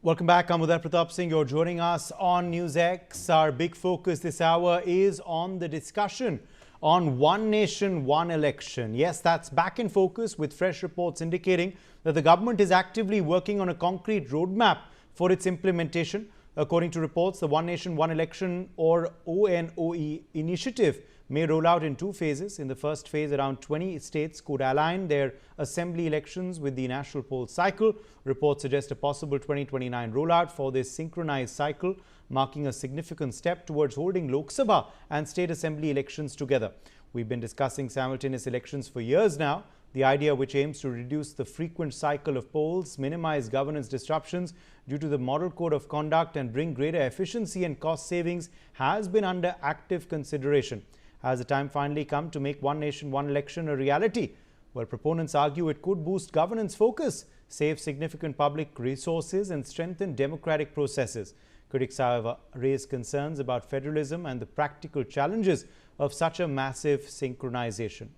Welcome back. I'm Uday Pratap Singh. You're joining us on NewsX. Our big focus this hour is on the discussion on one nation, one election. Yes, that's back in focus with fresh reports indicating that the government is actively working on a concrete roadmap for its implementation. According to reports, the One Nation, One Election or ONOE initiative may roll out in two phases. In the first phase, around 20 states could align their assembly elections with the national poll cycle. Reports suggest a possible 2029 rollout for this synchronized cycle, marking a significant step towards holding Lok Sabha and state assembly elections together. We've been discussing simultaneous elections for years now. The idea, which aims to reduce the frequent cycle of polls, minimize governance disruptions due to the model code of conduct and bring greater efficiency and cost savings, has been under active consideration. Has the time finally come to make one nation, one election a reality? Well, proponents argue it could boost governance focus, save significant public resources and strengthen democratic processes. Critics, however, raise concerns about federalism and the practical challenges of such a massive synchronization.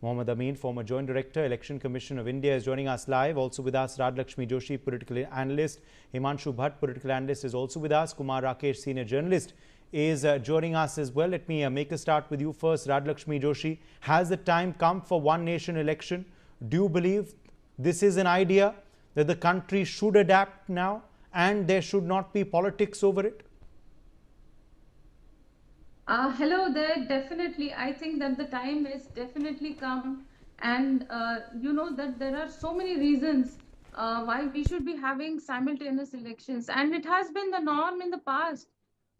Mohammad Amin, former Joint Director, Election Commission of India, is joining us live. Also with us, Radhakshmi Joshi, political analyst. Himanshu Bhatt, political analyst, is also with us. Kumar Rakesh, senior journalist, is joining us as well. Let me make a start with you first, Radhakshmi Joshi. Has the time come for one nation election? Do you believe this is an idea that the country should adapt now and there should not be politics over it? Hello there. Definitely. I think that the time is definitely come, and you know that there are so many reasons why we should be having simultaneous elections, and it has been the norm in the past.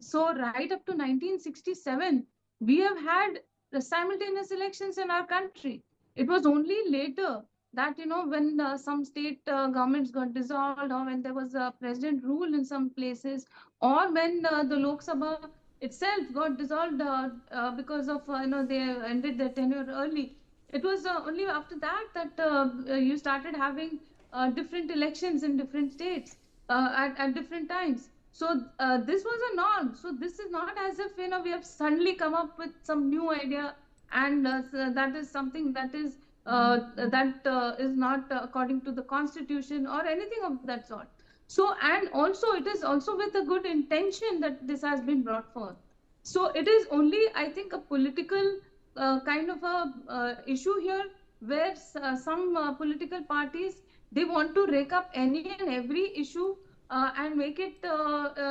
So right up to 1967, we have had the simultaneous elections in our country. It was only later that, when some state governments got dissolved, or when there was a president rule in some places, or when the Lok Sabha itself got dissolved because of they ended their tenure early. It was only after that that you started having different elections in different states at different times. So this was a norm. So this is not as if we have suddenly come up with some new idea, and so that is something that is not according to the constitution or anything of that sort. So, and also it is also with a good intention that this has been brought forth. So it is only, I think, a political kind of a issue here, where some political parties, they want to rake up any and every issue and make it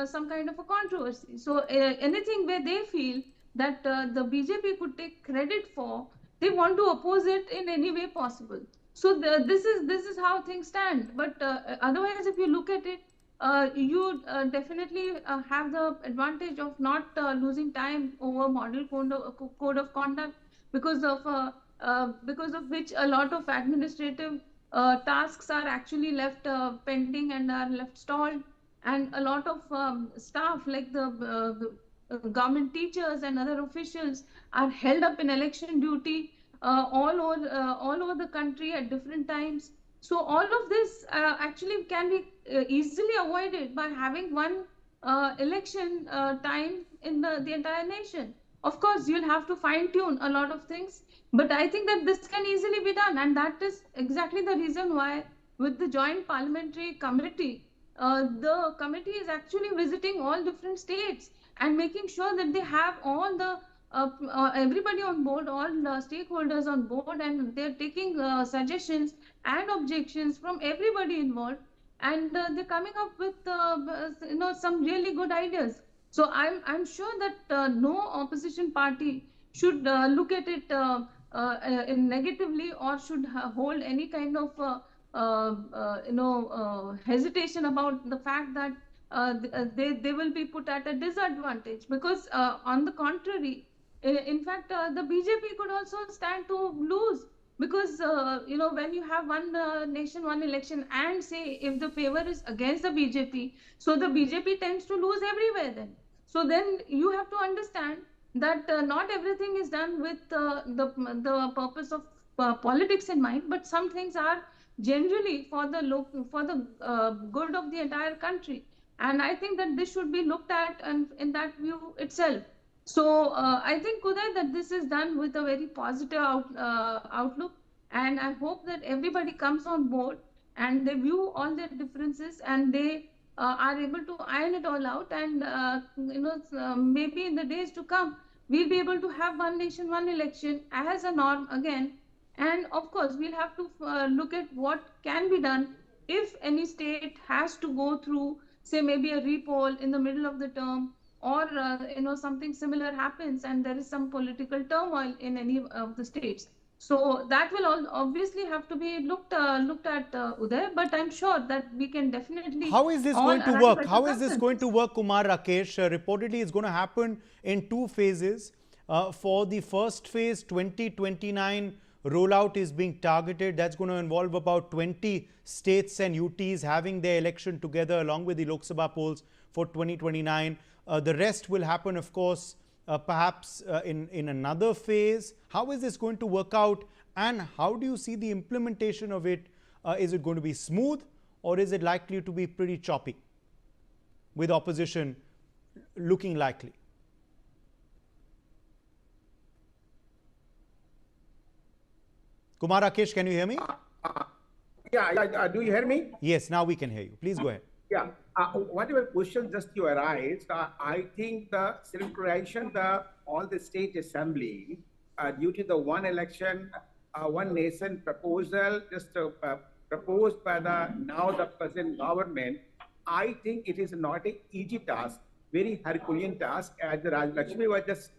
some kind of a controversy. So anything where they feel that the BJP could take credit for, they want to oppose it in any way possible. So this is how things stand. But otherwise, if you look at it, you definitely have the advantage of not losing time over model code of conduct, because of which a lot of administrative tasks are actually left pending and are left stalled, and a lot of staff like the government teachers and other officials are held up in election duty all over the country at different times. So all of this actually can be easily avoided by having one election time in the entire nation. Of course, you'll have to fine tune a lot of things, but I think that this can easily be done, and that is exactly the reason why, with the Joint Parliamentary Committee, the committee is actually visiting all different states and making sure that they have all the everybody on board, all stakeholders on board, and they're taking suggestions and objections from everybody involved, and they're coming up with some really good ideas. So I'm sure that no opposition party should look at it negatively, or should hold any kind of hesitation about the fact that they will be put at a disadvantage, because on the contrary, in fact, the BJP could also stand to lose, because when you have one nation, one election, and say if the favor is against the BJP, so the BJP tends to lose everywhere then. So then you have to understand that not everything is done with the purpose of politics in mind, but some things are generally for the good of the entire country. And I think that this should be looked at and in that view itself. So I think, Uday, that this is done with a very positive outlook, and I hope that everybody comes on board and they view all their differences, and they are able to iron it all out, and maybe in the days to come, we'll be able to have one nation, one election as a norm again. And of course, we'll have to look at what can be done if any state has to go through, say, maybe a repoll in the middle of the term, or something similar happens and there is some political turmoil in any of the states. So that will all obviously have to be looked at, Uday. But I'm sure that we can definitely How is this all going to arrive work? at a How is this going to consensus. work, Kumar Rakesh? Reportedly, it's going to happen in two phases. For the first phase, 2029 rollout is being targeted. That's going to involve about 20 states and UTs having their election together along with the Lok Sabha polls for 2029. The rest will happen, of course, perhaps in another phase. How is this going to work out, and how do you see the implementation of it? Is it going to be smooth, or is it likely to be pretty choppy with opposition looking likely? Kumar Rakesh, can you hear me? Yeah. Do you hear me? Yes, now we can hear you. Please go ahead. Yeah. Whatever question just you arise, I think the synchronization, all the state assembly, due to the one election, one nation proposal, just proposed by the present government, I think it is not an easy task, very Herculean task. As Raj Lakshmi was just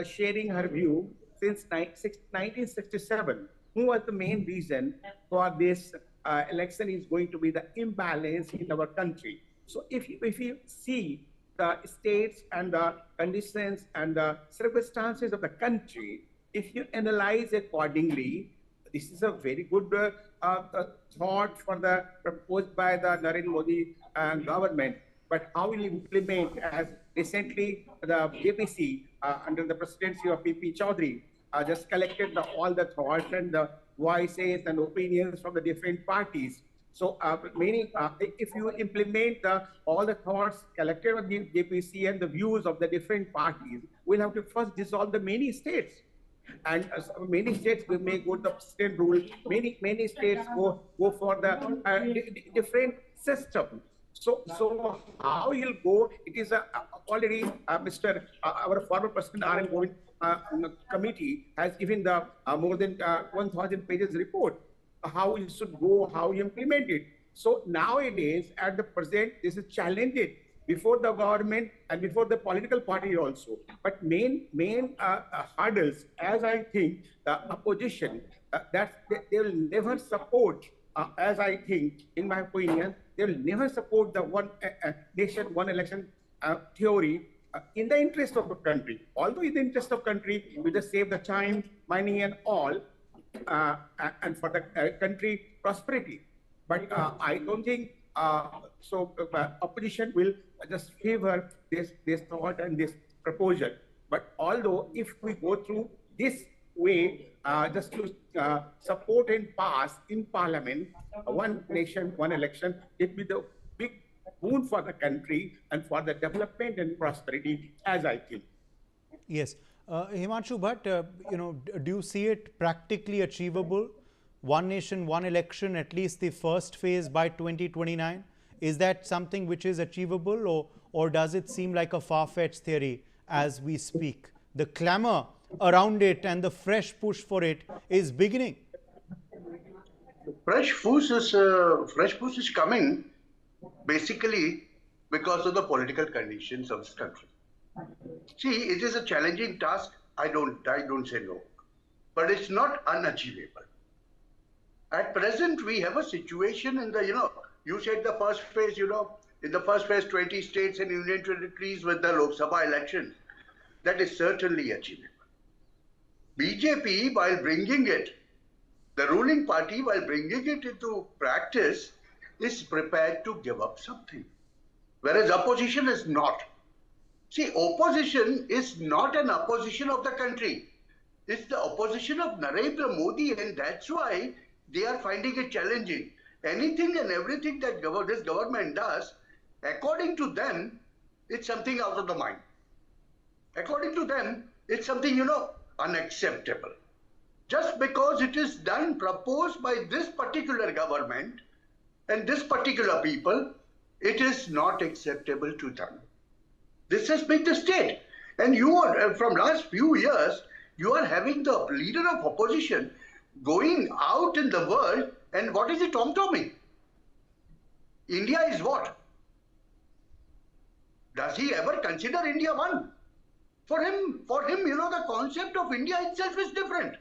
sharing her view since 1967. Who was the main reason for this election is going to be the imbalance in our country. So if you see the states and the conditions and the circumstances of the country, if you analyze accordingly, this is a very good thought for the proposed by the Narendra Modi government. But how will you implement? As recently the JPC under the presidency of PP Chaudhary just collected all the thoughts and the voices and opinions from the different parties. So if you implement all the thoughts collected by the JPC and the views of the different parties, we'll have to first dissolve the many states. And many states may go the state rule. Many states go for the different system. So how you'll go? It is already Mr. Our former president R.M. Govind committee has given the more than 1,000 pages report how you should go, how you implement it. So nowadays, at the present, this is challenged before the government and before the political party also. But main hurdles, as I think, the opposition, that they will never support, as I think, in my opinion, they will never support the one nation, one election theory in the interest of the country. Although in the interest of country, we just save the time, money and all, and for the country prosperity. But I don't think opposition will just favor this thought and this proposal. But although if we go through this way, just to support and pass in parliament, one nation, one election, it will be the big boon for the country and for the development and prosperity, as I think. Yes. Himanshu Bhatt, do you see it practically achievable? One nation, one election, at least the first phase by 2029. Is that something which is achievable, or does it seem like a far-fetched theory as we speak? The clamor around it and the fresh push for it is beginning. Fresh push is coming basically because of the political conditions of this country. See, it is a challenging task. I don't say no, but it's not unachievable. At present, we have a situation in the, you said the first phase, in the first phase, 20 states and union territories with the Lok Sabha elections. That is certainly achievable. BJP, while bringing it, the ruling party, while bringing it into practice, is prepared to give up something, whereas opposition is not. See, opposition is not an opposition of the country. It's the opposition of Narendra Modi, and that's why they are finding it challenging. Anything and everything that this government does, according to them, it's something out of the mind. According to them, it's something, unacceptable. Just because it is done, proposed by this particular government and this particular people, It is not acceptable to them. This has been the state. And you are, from last few years, you are having the leader of opposition going out in the world, and what is he tom-tomming? India is what? Does he ever consider India one? For him, the concept of India itself is different.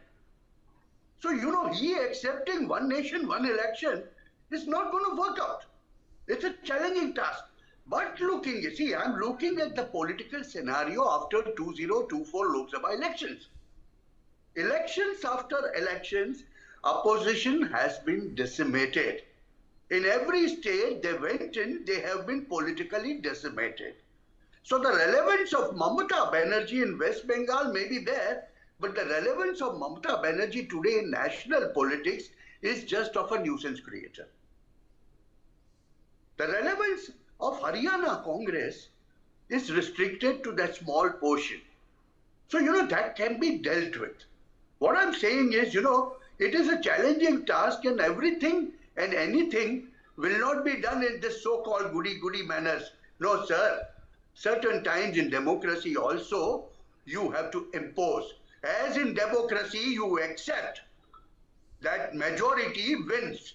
So, he accepting one nation, one election is not going to work out. It's a challenging task. But I'm looking at the political scenario after 2024 Lok Sabha elections. Elections after elections, opposition has been decimated. In every state they went in, they have been politically decimated. So the relevance of Mamata Banerjee in West Bengal may be there, but the relevance of Mamata Banerjee today in national politics is just of a nuisance creator. The relevance of Haryana Congress is restricted to that small portion. So, that can be dealt with. What I'm saying is, it is a challenging task, and everything and anything will not be done in this so-called goody-goody manners. No, sir. Certain times in democracy also, you have to impose. As in democracy, you accept that majority wins.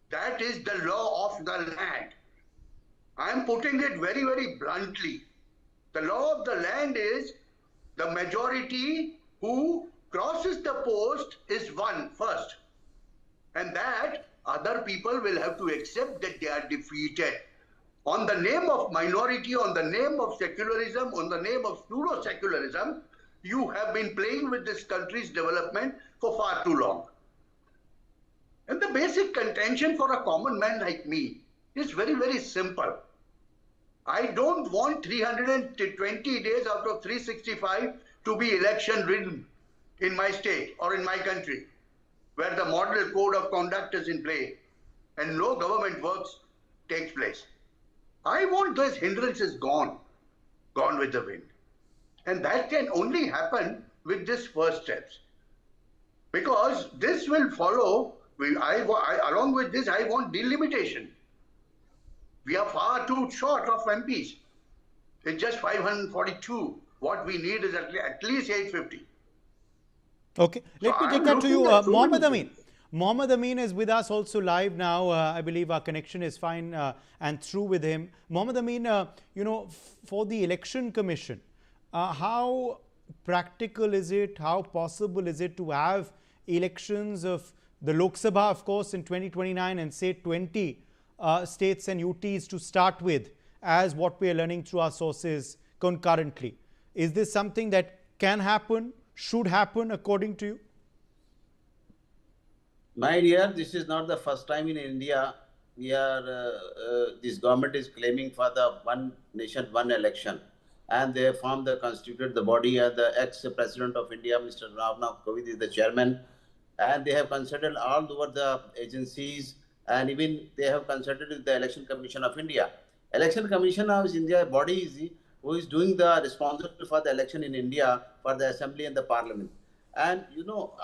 That is the law of the land. I am putting it very, very bluntly. The law of the land is the majority who crosses the post is won first. And that other people will have to accept that they are defeated. On the name of minority, on the name of secularism, on the name of pseudo-secularism, you have been playing with this country's development for far too long. And the basic contention for a common man like me is very, very simple. I don't want 320 days out of 365 to be election ridden in my state or in my country, where the model code of conduct is in play and no government works takes place. I want those hindrances gone with the wind. And that can only happen with these first steps. Because this will follow, along with this, I want delimitation. We are far too short of MPs. It's just 542. What we need is at least 850. Okay, let me take that to you, Mohammed Amin. Mohammed Amin is with us also live now. I believe our connection is fine and through with him. Mohammed Amin, for the Election Commission, how practical is it? How possible is it to have elections of the Lok Sabha, of course, in 2029 and say 20 states and UTs to start with, as what we are learning through our sources concurrently? Is this something that can happen, should happen according to you? My dear, this is not the first time in India this government is claiming for the one nation, one election. And they formed constituted the body, and the ex-president of India, Mr. Ramnath Kovind, is the chairman. And they have consulted all over the agencies, and even they have consulted the Election Commission of India. Election Commission of India body who is doing the responsible for the election in India for the assembly and the parliament. And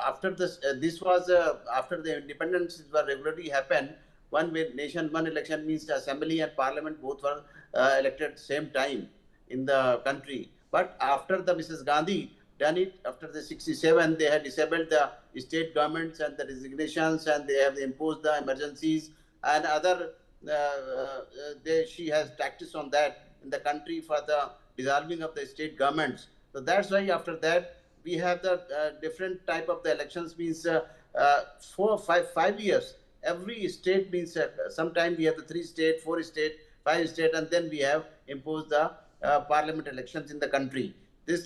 after this, after the independence were regularly happened, one nation, one election means assembly and parliament both were elected same time in the country. But after the Mrs. Gandhi done it, after the 67, they had disabled the state governments and the resignations, and they have imposed the emergencies and other. She has practiced on that in the country for the dissolving of the state governments. So that's why after that we have the different type of the elections, means 5 years. Every state means sometimes we have the 3 state, 4 state, 5 state, and then we have imposed the parliament elections in the country. This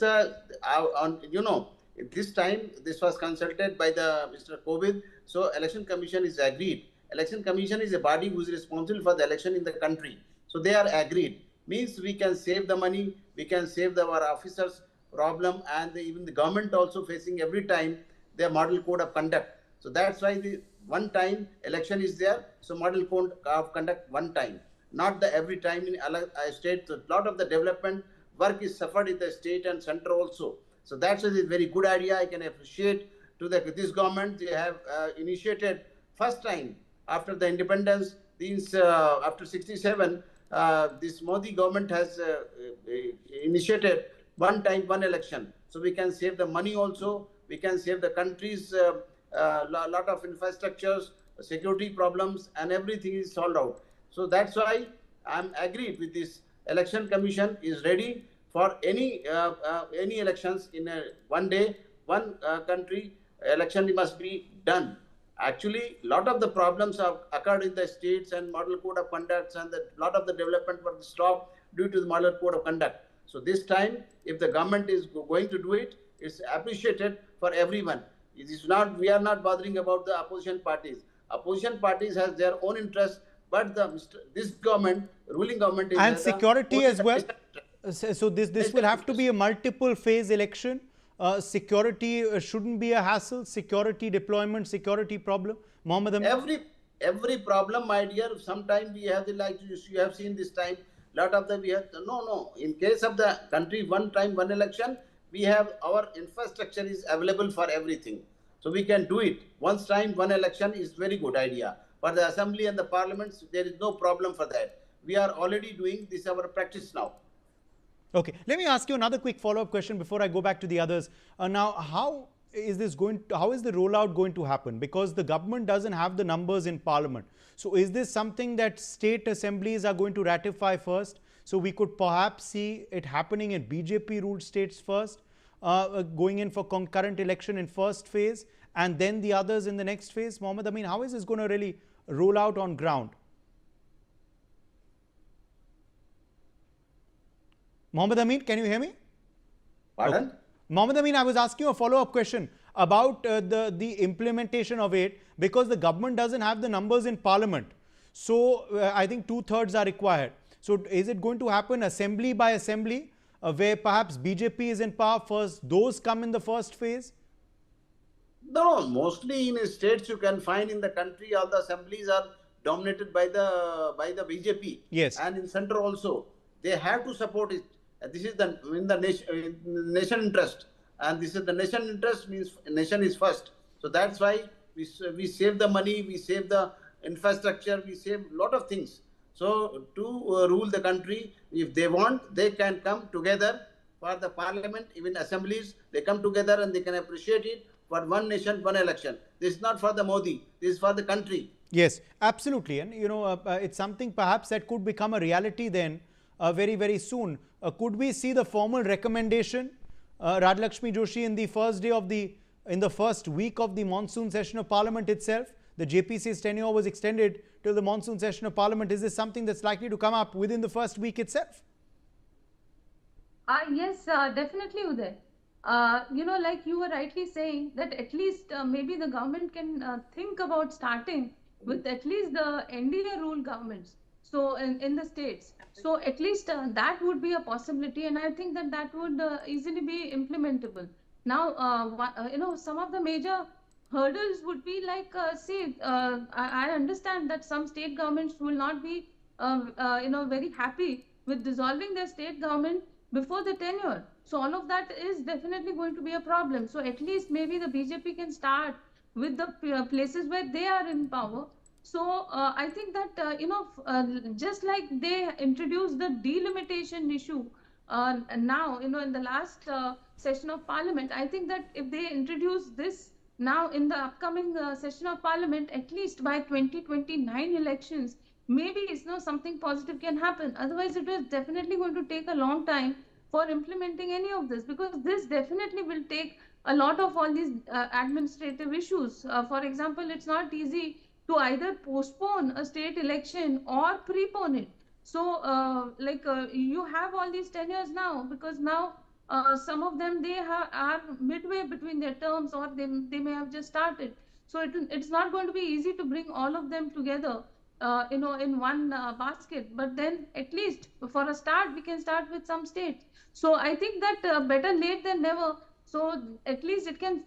this time this was consulted by the Mr. Kovind. So Election Commission is agreed. Election Commission is a body who is responsible for the election in the country. So they are agreed. Means we can save the money, we can save our officers problem, and even the government also facing every time their model code of conduct. So that's why the one time election is there. So model code of conduct one time, not the every time in a state. So a lot of the development work is suffered in the state and center also. So that's a very good idea. I can appreciate to this government. They have initiated first time after the independence these after 67, this Modi government has initiated one time, one election. So we can save the money also. We can save the country's lot of infrastructures, security problems, and everything is solved out. So that's why I'm agreed with this. Election Commission is ready for any elections in one day, one country. Election must be done. Actually, a lot of the problems have occurred in the states and model code of conducts, and a lot of the development was stopped due to the model code of conduct. So this time, if the government is going to do it, it's appreciated for everyone. It is not, we are not bothering about the opposition parties. Opposition parties has their own interests, but this government, ruling government, is and security as well. So this will have to be a multiple phase election. Security shouldn't be a hassle. Security deployment, security problem. Mohammed Amin? Every problem, my dear. Sometime we have the, like you have seen this time. Lot of the we have no. In case of the country, one time, one election, we have our infrastructure is available for everything. So we can do it. Once time, one election is very good idea. For the assembly and the parliaments, there is no problem for that. We are already doing this our practice now. Okay, let me ask you another quick follow-up question before I go back to the others. Now, how is the rollout going to happen? Because the government doesn't have the numbers in parliament. So is this something that state assemblies are going to ratify first? So we could perhaps see it happening in BJP ruled states first, going in for concurrent election in first phase, and then the others in the next phase. Mohammed Amin, how is this going to really roll out on ground? Mohammed Amin, can you hear me? Pardon? Okay. Mohammed Amin, I was asking you a follow-up question about the implementation of it, because the government doesn't have the numbers in parliament. So I think 2/3 are required. So is it going to happen assembly by assembly, where perhaps BJP is in power first, those come in the first phase? No, mostly in states you can find in the country all the assemblies are dominated by the BJP. Yes. And in center also, they have to support it. This is in the nation interest, and this is the nation interest means nation is first. So that's why we save the money, we save the infrastructure, we save a lot of things. So to rule the country, if they want, they can come together for the parliament, even assemblies. They come together and they can appreciate it for one nation, one election. This is not for the Modi. This is for the country. Yes, absolutely. And it's something perhaps that could become a reality then. Very, very soon. Could we see the formal recommendation, Rajlakshmi Joshi, in the first week of the monsoon session of Parliament itself? The JPC's tenure was extended till the monsoon session of Parliament. Is this something that's likely to come up within the first week itself? Yes, definitely, Uday. Like you were rightly saying, that at least maybe the government can think about starting with at least the NDA rule governments. So in the states, so at least that would be a possibility, and I think that would easily be implementable. Now, some of the major hurdles would be like, I understand that some state governments will not be, very happy with dissolving their state government before the tenure. So all of that is definitely going to be a problem. So at least maybe the BJP can start with the places where they are in power. So I think that, just like they introduced the delimitation issue now, in the last session of Parliament, I think that if they introduce this now in the upcoming session of Parliament, at least by 2029 elections, maybe something positive can happen. Otherwise, it is definitely going to take a long time for implementing any of this, because this definitely will take a lot of all these administrative issues. For example, it's not easy to either postpone a state election or prepone it. So you have all these tenures now, because now some of them are midway between their terms, or they may have just started. So it's not going to be easy to bring all of them together in one basket. But then at least for a start, we can start with some states. So I think that better late than never. So at least it can,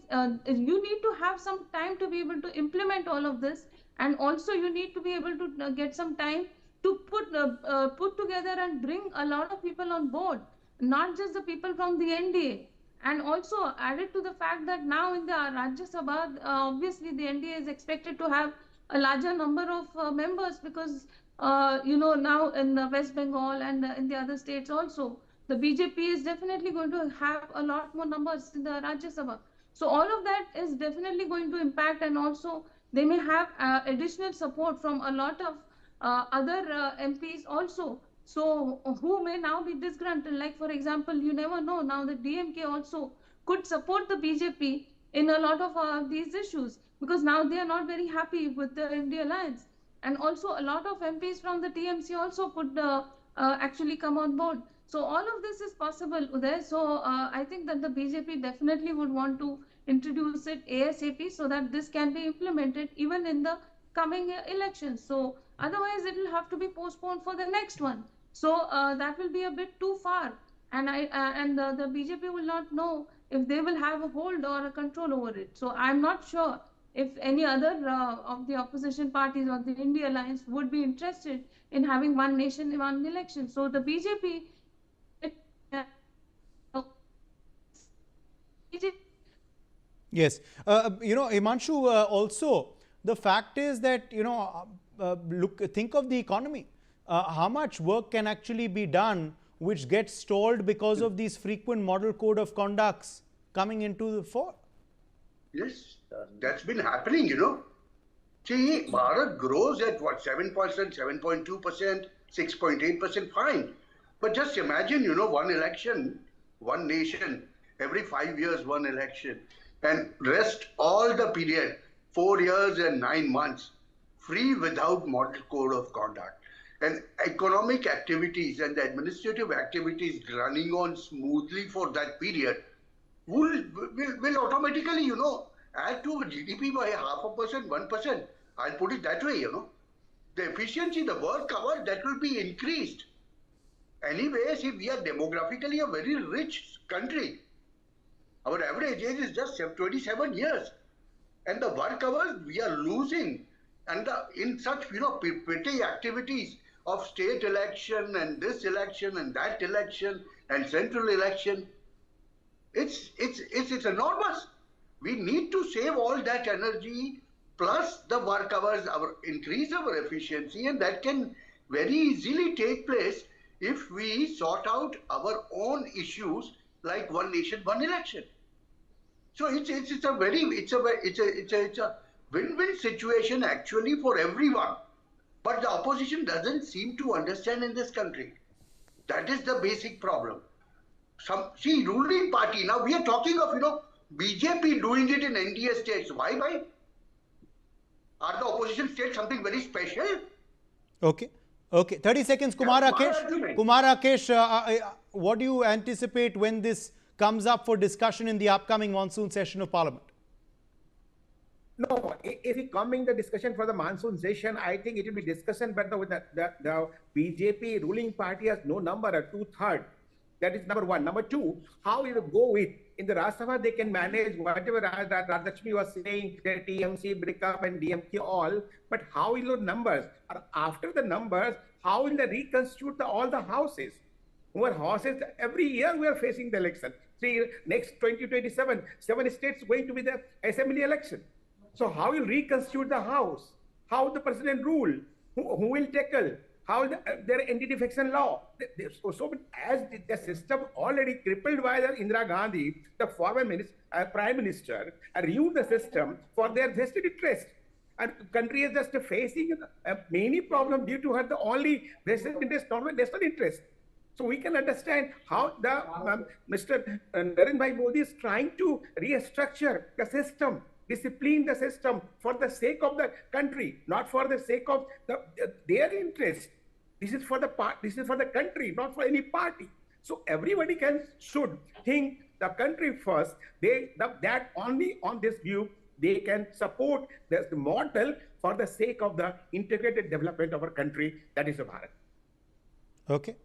you need to have some time to be able to implement all of this. And also you need to be able to get some time to put together and bring a lot of people on board, not just the people from the NDA. And also added to the fact that now in the Rajya Sabha, obviously the NDA is expected to have a larger number of members, because now in the West Bengal and in the other states also, the BJP is definitely going to have a lot more numbers in the Rajya Sabha. So all of that is definitely going to impact, and also they may have additional support from a lot of other MPs also. So who may now be disgruntled? Like for example, you never know. Now the DMK also could support the BJP in a lot of these issues, because now they are not very happy with the India alliance, and also a lot of MPs from the TMC also could actually come on board. So all of this is possible, Uday. So I think that the BJP definitely would want to introduce it ASAP, so that this can be implemented even in the coming elections. So otherwise it will have to be postponed for the next one. So that will be a bit too far, and the BJP will not know if they will have a hold or a control over it. So I'm not sure if any other of the opposition parties or the India Alliance would be interested in having one nation, one election. So the BJP, Yes. Himanshu, also, the fact is that, think of the economy. How much work can actually be done which gets stalled because of these frequent model code of conducts coming into the fore? Yes, that's been happening, See, Bharat grows at what, 7%, 7.2%, 6.8%, fine. But just imagine, one election, one nation, every 5 years, one election, and rest all the period, 4 years and 9 months, free without model code of conduct. And economic activities and the administrative activities running on smoothly for that period will automatically, add to GDP by 0.5%, 1%. I'll put it that way, The efficiency, the work cover, that will be increased. Anyways, if we are demographically a very rich country, our average age is just 27 years. And the work hours we are losing. And in such, petty activities of state election and this election and that election and central election, it's enormous. We need to save all that energy plus the work hours, increase our efficiency, and that can very easily take place if we sort out our own issues like one nation, one election. So it's a win-win situation actually for everyone. But the opposition doesn't seem to understand in this country. That is the basic problem. Ruling party, now we are talking of, BJP doing it in NDA states. Why? Are the opposition states something very special? Okay. 30 seconds, Kumar Rakesh, what do you anticipate when this comes up for discussion in the upcoming monsoon session of Parliament? No, if it come in the discussion for the monsoon session, I think it will be discussion, but the BJP ruling party has no number, a 2/3. That is number one. Number two, how it will go with, in the Rajya Sabha, they can manage whatever Radhakshmi was saying, the TMC break up and DMK all, but how will the numbers, or after the numbers, how will they reconstitute all the houses? Our houses, every year we are facing the election. See, next 2027, 7 states going to be the assembly election. So how will reconstitute the house? How the president rule? Who will tackle? How their identification law? So as the system already crippled by the Indira Gandhi, the former prime minister, renewed the system for their vested interest. And country is just facing many problems due to her the only vested interest, not national interest. So we can understand how the Mr. Narendra Modi is trying to restructure the system, discipline the system for the sake of the country, not for the sake of their interest. This is for the country, not for any party. So everybody should think the country first. That only on this view they can support the model for the sake of the integrated development of our country. That is Bharat. Okay.